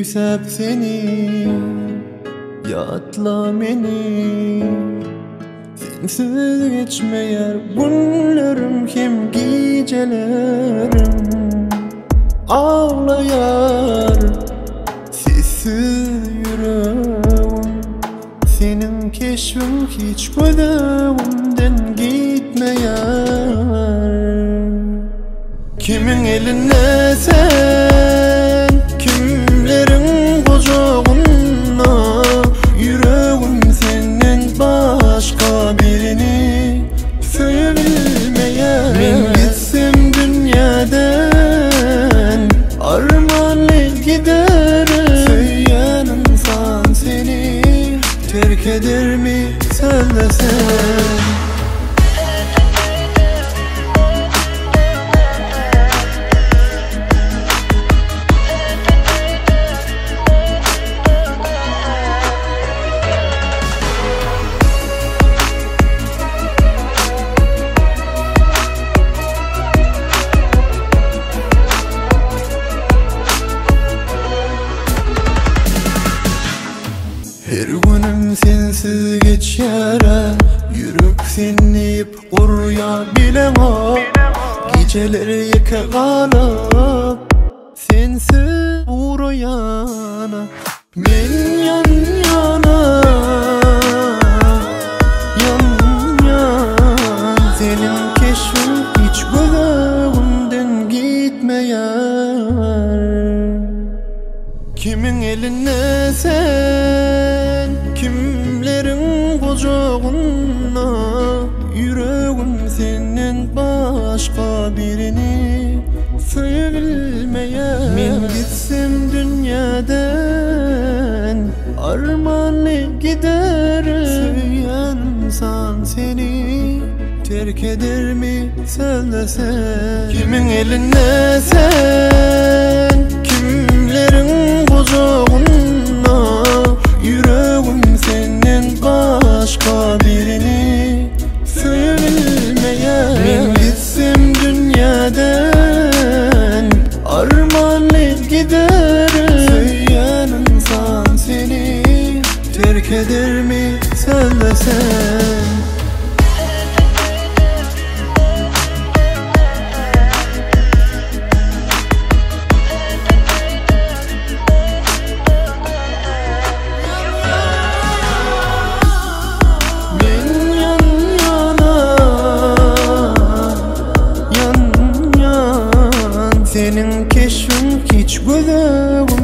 Süysep seni, yatla meni. Sensiz geçmeyer günlerim hem gecelerim. Ağlayar sessiz yüreğim. Senin keşfin hiç gözümden gitmeyer. Kimin eline sen, kimlerin kucağında. Yüreğim senin başka birini sevilmeyen. Ben gitsem dünyadan armağanla giderim. Söyleyen insan seni terk eder mi söylesen? Her günüm sensiz geçer, yürüp seni uyuyabilemem. Geceleri yıka kalıp sensiz uğrayana. Ben yan yana, yan yan. Senin keşfin hiç gözümden gitmeyer. Kimin eline sen, kimlerin kucağında. Yüreğim senin başka birini sevilmeye. Ben gitsem dünyadan armağanla giderim. Söyleyen insan seni terk eder mi söylesen? Kimin eline sen, kimlerin kucağında. Yüreğim senin başka birini sevilmeye. Ben gitsem dünyadan armağanla giderim. Söyleyen insan seni terk eder mi söylesen? Senin keşfin hiç gözüm